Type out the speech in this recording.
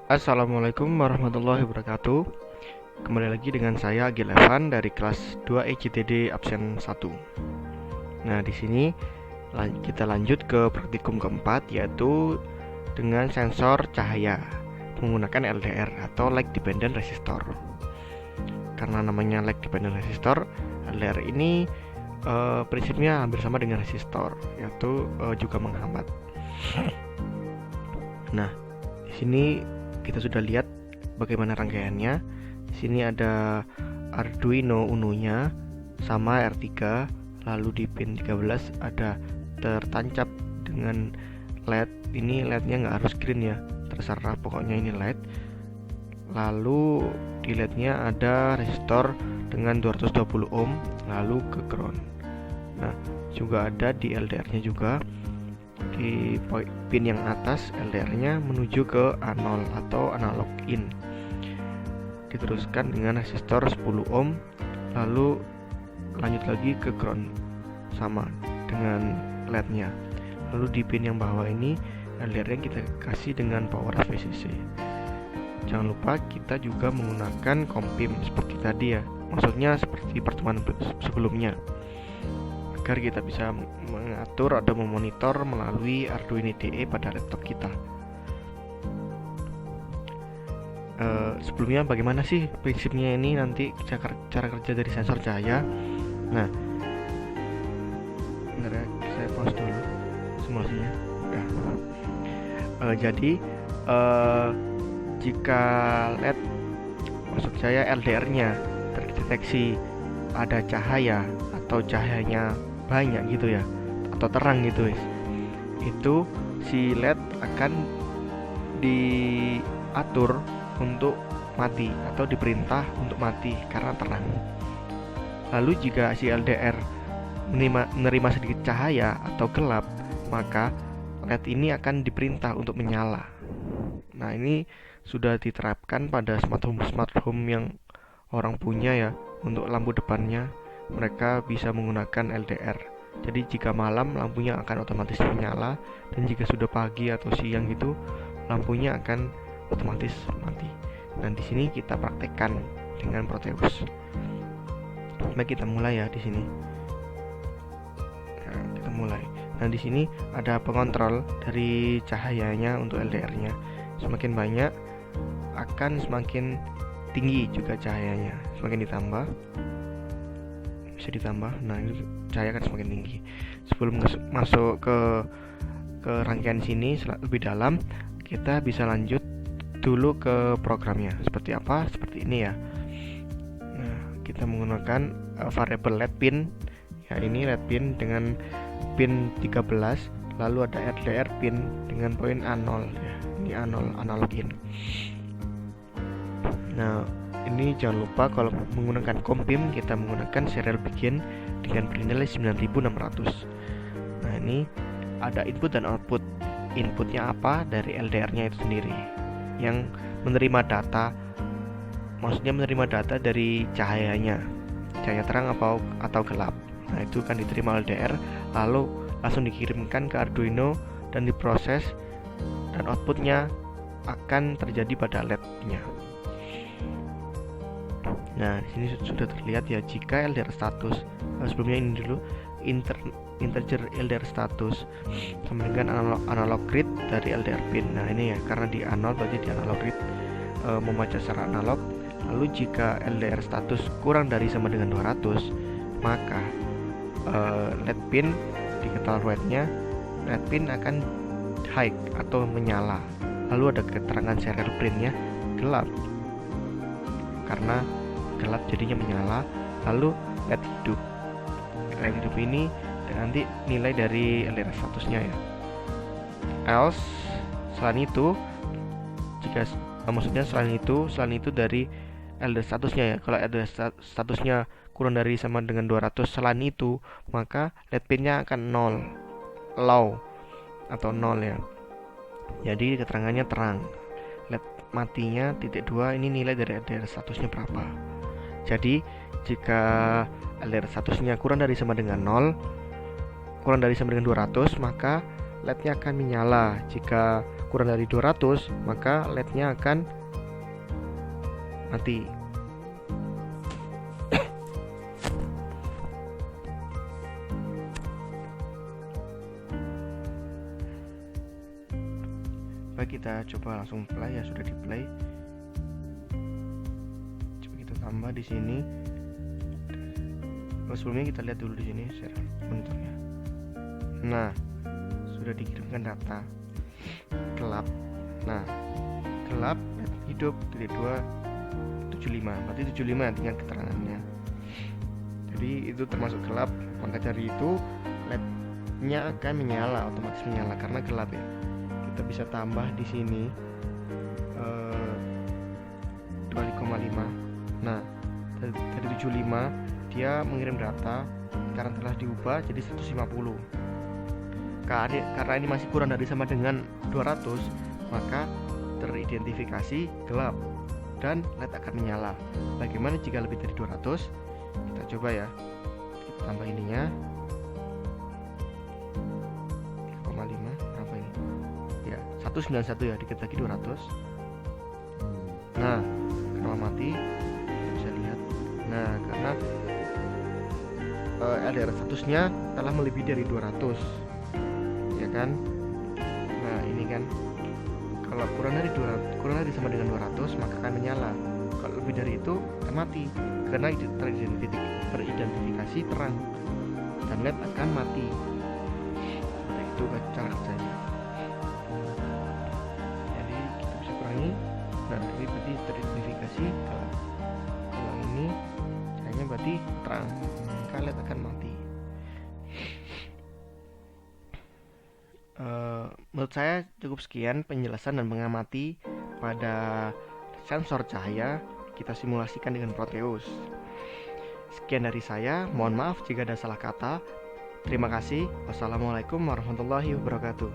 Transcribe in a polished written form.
Assalamualaikum warahmatullahi wabarakatuh. Kembali lagi dengan saya Agil Evan dari kelas 2 ECTD absen 1. Nah, di sini kita lanjut ke praktikum keempat, yaitu dengan sensor cahaya menggunakan LDR atau Light Dependent Resistor. Karena namanya Light Dependent Resistor, LDR ini prinsipnya hampir sama dengan resistor, yaitu juga menghambat. Nah, di sini kita sudah lihat bagaimana rangkaiannya. Di sini ada Arduino Uno-nya sama R3, lalu di pin 13 ada tertancap dengan LED. Ini LED-nya nggak harus green ya, terserah, pokoknya ini LED. Lalu di LED-nya ada resistor dengan 220 ohm lalu ke ground. Nah, juga ada di LDR-nya juga. Di pin yang atas LDR-nya menuju ke A0 atau analog in, diteruskan dengan resistor 10 ohm, lalu lanjut lagi ke ground sama dengan LED-nya. Lalu di pin yang bawah ini LDR-nya kita kasih dengan power VCC. Jangan lupa kita juga menggunakan kompim seperti tadi ya, maksudnya seperti pertemuan sebelumnya, agar kita bisa mengatur atau memonitor melalui Arduino IDE pada laptop kita. Sebelumnya bagaimana sih prinsipnya ini nanti cara kerja dari sensor cahaya? Nah, bentar ya, saya pause dulu simulasinya. Jadi jika LED, maksud saya LDR-nya terdeteksi ada cahaya atau cahayanya banyak gitu ya, atau terang gitu guys, itu si LED akan diatur untuk mati atau diperintah untuk mati karena terang. Lalu jika si LDR menerima sedikit cahaya atau gelap, maka LED ini akan diperintah untuk menyala. Nah, ini sudah diterapkan pada smart home yang orang punya ya. Untuk lampu depannya mereka bisa menggunakan LDR. Jadi jika malam lampunya akan otomatis menyala, dan jika sudah pagi atau siang gitu lampunya akan otomatis mati. Nah, di sini kita praktekkan dengan Proteus. Baik, kita mulai ya di sini. Nah, kita mulai. Nah, di sini ada pengontrol dari cahayanya untuk LDR-nya. Semakin banyak akan semakin tinggi juga cahayanya. Semakin ditambah bisa ditambah. Nah, ini cahaya akan semakin tinggi. Sebelum masuk ke rangkaian sini lebih dalam, kita bisa lanjut dulu ke programnya. Seperti apa? Seperti ini ya. Nah, kita menggunakan variable LED pin. Ya, ini LED pin dengan pin 13, lalu ada LDR pin dengan poin A0 ya. Ini A0 analog in. Nah, ini jangan lupa kalau menggunakan kompim kita menggunakan serial begin dengan bernilai 9600. Nah, ini ada input dan output. Inputnya apa? Dari LDR-nya itu sendiri yang menerima data, maksudnya menerima data dari cahayanya, cahaya terang atau gelap. Nah, itu kan diterima LDR lalu langsung dikirimkan ke Arduino dan diproses, dan outputnya akan terjadi pada LED-nya. Nah, di sini sudah terlihat ya, jika LDR status, sebelumnya ini dulu integer LDR status sama dengan analog read dari LDR pin. Nah, ini ya, karena di A0 berarti di analog read membaca secara analog. Lalu jika LDR status kurang dari sama dengan 200, maka LED pin di ketal white-nya, LED pin akan high atau menyala. Lalu ada keterangan serial print-nya gelap, karena gelap jadinya menyala. Lalu LED hidup. LED hidup ini nanti nilai dari LDR statusnya ya. Else selain itu, jika maksudnya selain itu dari LDR statusnya ya. Kalau LDR statusnya kurang dari sama dengan 200 selain itu, maka LED pin-nya akan 0, low atau 0 ya. Jadi keterangannya terang. LED matinya -2, ini nilai dari LDR statusnya berapa. Jadi jika LDR statusnya kurang dari sama dengan 0, kurang dari sama dengan 200, maka LED-nya akan menyala. Jika kurang dari 200, maka LED-nya akan mati. Baik, kita coba langsung play. Ya, sudah di play. Coba kita tambah di sini. Sebelumnya kita lihat dulu di sini share monitornya. Nah, sudah dikirimkan data gelap. Nah, gelap hidup dari 275, berarti 75 tinggal keterangannya. Jadi itu termasuk gelap, maka dari itu LED-nya akan menyala, otomatis menyala karena gelap ya. Kita bisa tambah di sini 2,5. Nah, dari 75 dia mengirim data karena telah diubah jadi 150. Karena ini masih kurang dari sama dengan 200, maka teridentifikasi gelap dan LED akan menyala. Bagaimana jika lebih dari 200? Kita coba ya. Kita tambah ininya 3,5. Berapa ini? Ya, 191 ya, dikit lagi 200. Nah, kenapa mati? Kita bisa lihat. Nah, karena LDR statusnya telah melebihi dari 200, ya kan? Nah, ini kan kalau kurang dari sama dengan 200, maka akan menyala. Kalau lebih dari itu akan mati karena itu teridentifikasi terang dan LED akan mati. Seperti itu cara kerjanya. Jadi kita bisa kurangi. Nah, ini berarti teridentifikasi. Kalau ini caranya berarti terang, maka LED akan mati. Menurut saya cukup sekian penjelasan dan mengamati pada sensor cahaya kita simulasikan dengan Proteus. Sekian dari saya, mohon maaf jika ada salah kata. Terima kasih. Wassalamualaikum warahmatullahi wabarakatuh.